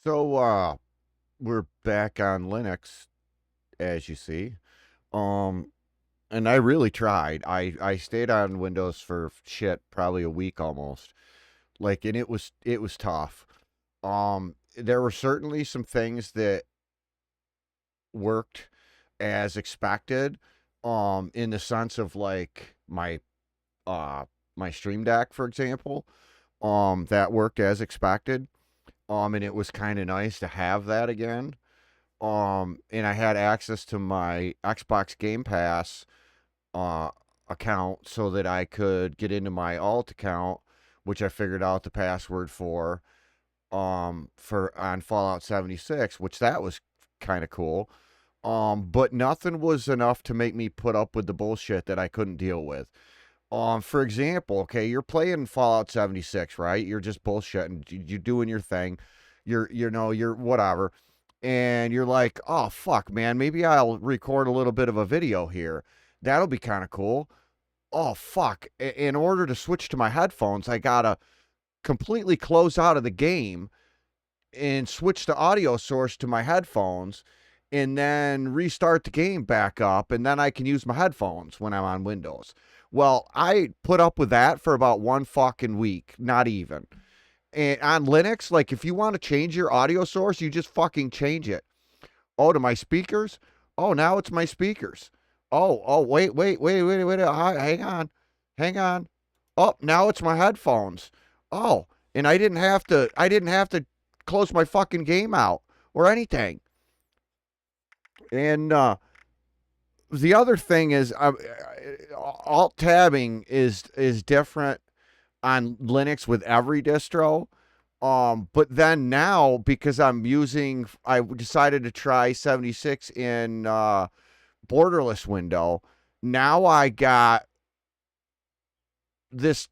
So we're back on Linux, as you see. Um and I really tried. I stayed on Windows for shit probably a week almost. And it was tough. There were certainly some things that worked as expected in the sense of like uh my Stream Deck, for example. That worked as expected. And it was kind of nice to have that again. And I had access to my Xbox Game Pass uh account so that I could get into my alt account, which I figured out the password for on Fallout 76, which that was kind of cool. But nothing was enough to make me put up with the bullshit that I couldn't deal with. For example, okay, you're playing Fallout 76, right? You're just bullshitting, you're doing your thing. You're whatever. And you're like, "Oh fuck, man, maybe I'll record a little bit of a video here. That'll be kind of cool." Oh fuck. In order to switch to my headphones, I got to completely close out of the game and switch the audio source to my headphones and then restart the game back up, and then I can use my headphones when I'm on Windows. Well, I put up with that for about one fucking week, not even. And on Linux, like if you want to change your audio source, you just fucking change it. Oh, to my speakers? Oh, now it's my speakers. Oh, wait. Hang on. Hang on. Oh, now it's my headphones. Oh, and I didn't have to close my fucking game out or anything. And the other thing is alt tabbing is different on Linux with every distro. But then now, because I decided to try 76 in borderless window. Now I got this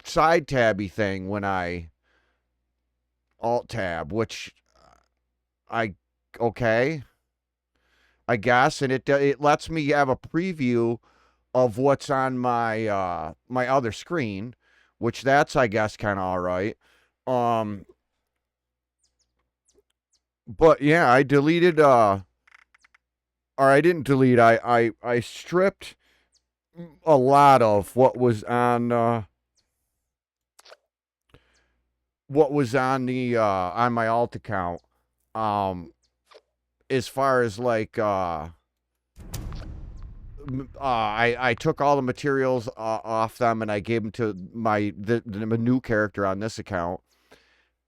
side tabby thing when I alt tab, which I okay, I guess, and it lets me have a preview of what's on my other screen, which that's I guess kind of all right. Um, but yeah, I deleted or I didn't delete. I stripped a lot of what was on the on my alt account. Um, as far as like I took all the materials off them and I gave them to the new character on this account,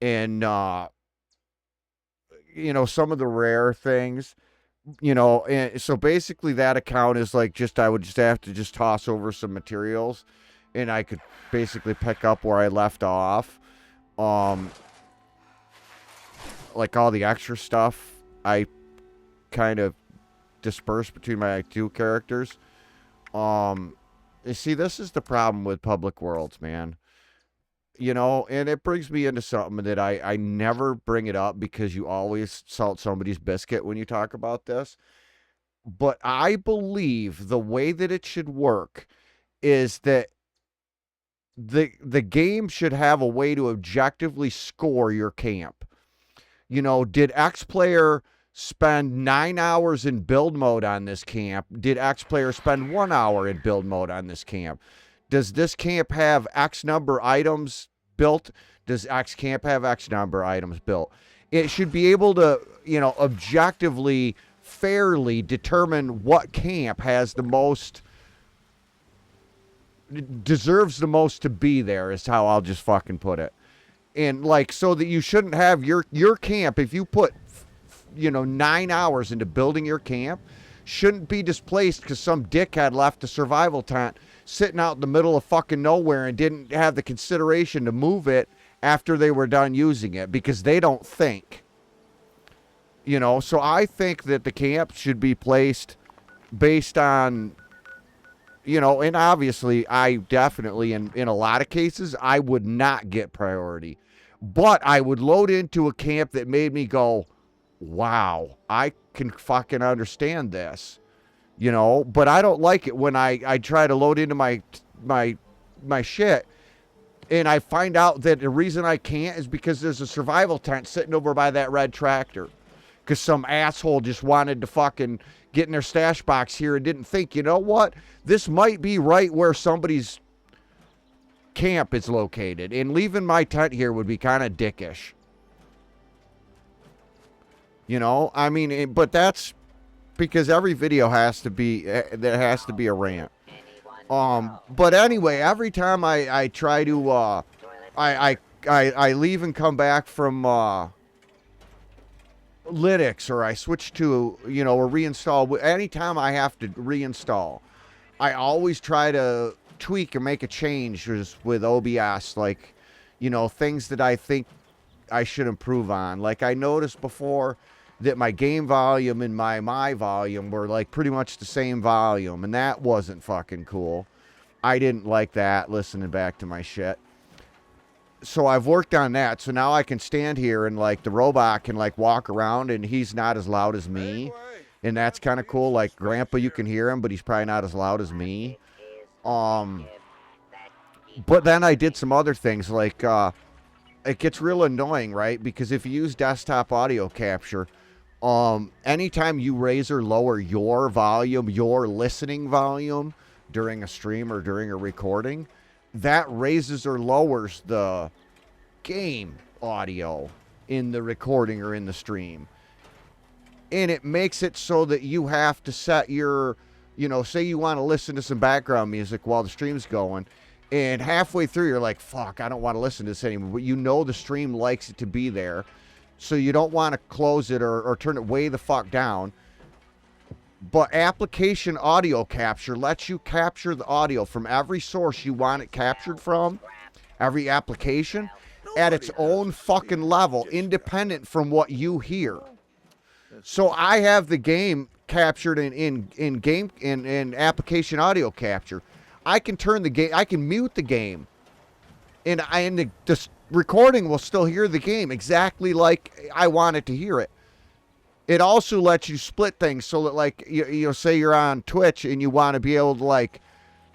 and some of the rare things. And so basically that account is like just I would just have to just toss over some materials, and I could basically pick up where I left off. Um, like all the extra stuff, I kind of dispersed between my two characters. You see, this is the problem with public worlds, man. And it brings me into something that I never bring it up because you always salt somebody's biscuit when you talk about this. But I believe the way that it should work is that the game should have a way to objectively score your camp. Did X player spend 9 hours in build mode on this camp? Did X player spend 1 hour in build mode on this camp? Does this camp have X number items built? Does X camp have X number items built? It should be able to, objectively, fairly determine what camp has the most, deserves the most to be there, is how I'll just fucking put it. And like, so that you shouldn't have your camp, if you put 9 hours into building your camp, shouldn't be displaced because some dickhead left a survival tent sitting out in the middle of fucking nowhere and didn't have the consideration to move it after they were done using it because they don't think. So I think that the camp should be placed based on, and obviously I definitely, in a lot of cases, I would not get priority. But I would load into a camp that made me go, wow, I can fucking understand this. But I don't like it when I try to load into my shit And I find out that the reason I can't is because there's a survival tent sitting over by that red tractor. Because some asshole just wanted to fucking get in their stash box here and didn't think, you know what? This might be right where somebody's camp is located. And leaving my tent here would be kind of dickish. You know? I mean, but that's because every video has to be, there has to be a rant. But anyway, every time I try to, I leave and come back from, Linux, or I switch to, you know, or reinstall, anytime I have to reinstall, I always try to tweak or make a change with OBS, like, you know, things that I think I should improve on. Like I noticed before that my game volume and my volume were like pretty much the same volume, and that wasn't fucking cool. I didn't like that, listening back to my shit. So I've worked on that, so now I can stand here and like the robot can like walk around and he's not as loud as me, and that's kind of cool. Like Grandpa, you can hear him, but he's probably not as loud as me. But then I did some other things, like it gets real annoying, right? Because if you use desktop audio capture, anytime you raise or lower your volume, your listening volume during a stream or during a recording, that raises or lowers the game audio in the recording or in the stream. And it makes it so that you have to set your, you know, say you want to listen to some background music while the stream's going, and halfway through you're like, fuck, I don't want to listen to this anymore. But you know the stream likes it to be there, so you don't want to close it or turn it way the fuck down. But application audio capture lets you capture the audio from every source you want it captured from, every application, at its own fucking level, independent from what you hear. So I have the game captured in application audio capture. I can turn the game, I can mute the game, and the recording will still hear the game exactly like I want it to hear it. It also lets you split things so that, like, you know, say you're on Twitch and you want to be able to, like,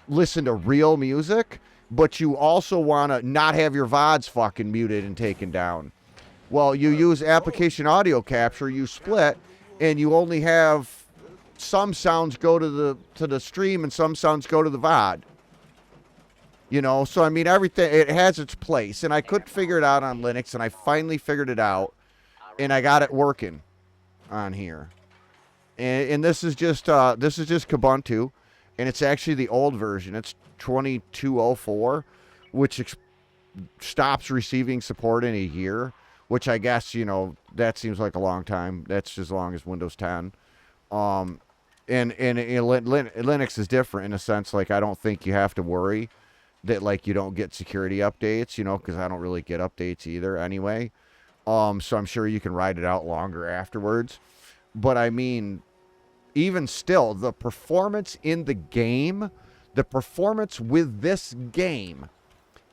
listen to real music, but you also want to not have your VODs fucking muted and taken down. Well, you use application audio capture, you split, and you only have some sounds go to the stream and some sounds go to the VOD. You know, so I mean, everything, it has its place, and I couldn't figure it out on Linux, and I finally figured it out, and I got it working on here. And this is just Kubuntu, and it's actually the old version. It's 2204, which stops receiving support in a year, which I guess, you know, that seems like a long time. That's as long as Windows 10. And Linux is different in a sense. Like, I don't think you have to worry that, like, you don't get security updates, you know, because I don't really get updates either anyway. So I'm sure you can ride it out longer afterwards. But I mean, even still, the performance in the game, the performance with this game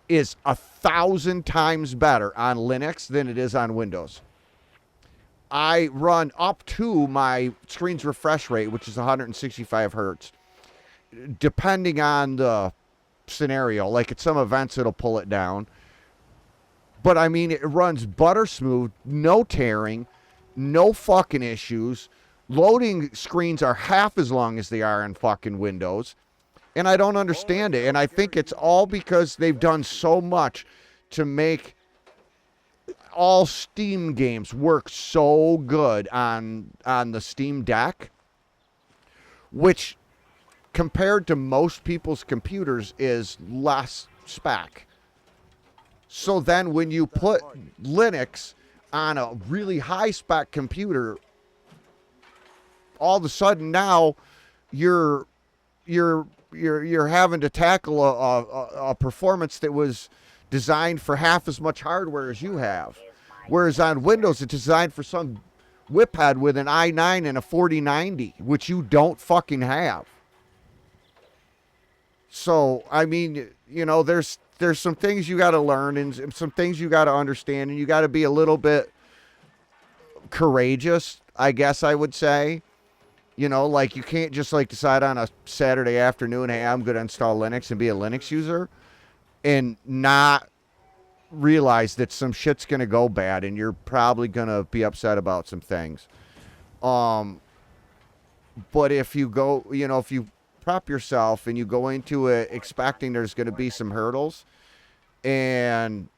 is 1,000 times better on Linux than it is on Windows. I run up to my screen's refresh rate, which is 165 hertz, depending on the scenario. Like at some events, it'll pull it down. But I mean, it runs butter smooth, no tearing, no fucking issues. Loading screens are half as long as they are in fucking Windows. And I don't understand it. And I think it's all because they've done so much to make all Steam games work so good on the Steam Deck, which compared to most people's computers is less spec. So then when you put Linux on a really high spec computer, all of a sudden now you're having to tackle a performance that was designed for half as much hardware as you have. Whereas on Windows, it's designed for some whiphead with an i9 and a 4090, which you don't fucking have. So, I mean, you know, there's some things you got to learn and some things you got to understand, and you got to be a little bit courageous, I guess I would say. You know, like you can't just like decide on a Saturday afternoon, hey, I'm going to install Linux and be a Linux user and not realize that some shit's gonna go bad, and you're probably gonna be upset about some things. But if you go, if you prep yourself and you go into it expecting there's gonna be some hurdles, and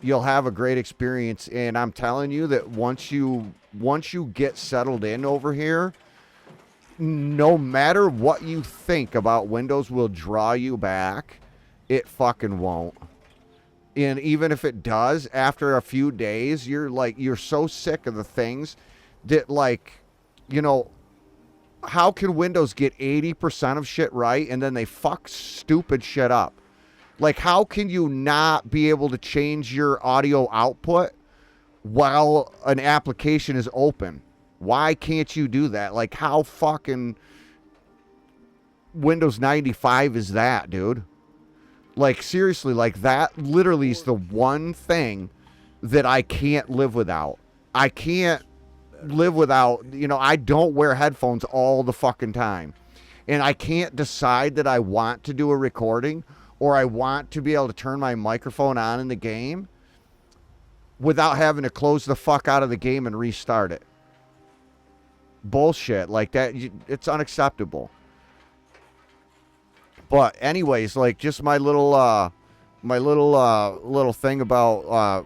you'll have a great experience. And I'm telling you that once you get settled in over here, no matter what you think about Windows will draw you back, it fucking won't. And even if it does, after a few days, you're so sick of the things that, like, how can Windows get 80% of shit right and then they fuck stupid shit up? Like, how can you not be able to change your audio output while an application is open? Why can't you do that? Like, how fucking Windows 95 is that, dude? Like, seriously, like, that literally is the one thing that I can't live without. I can't live without, I don't wear headphones all the fucking time. And I can't decide that I want to do a recording or I want to be able to turn my microphone on in the game without having to close the fuck out of the game and restart it. Bullshit. Like that, it's unacceptable. But anyways, like, just my little thing about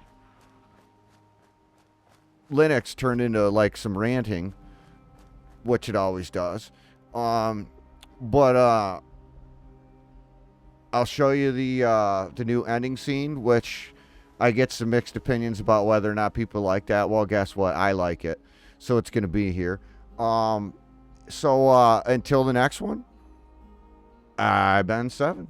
Linux turned into like some ranting, which it always does. But I'll show you the new ending scene, which I get some mixed opinions about whether or not people like that. Well, guess what? I like it, so it's gonna be here. So until the next one, I've been 7.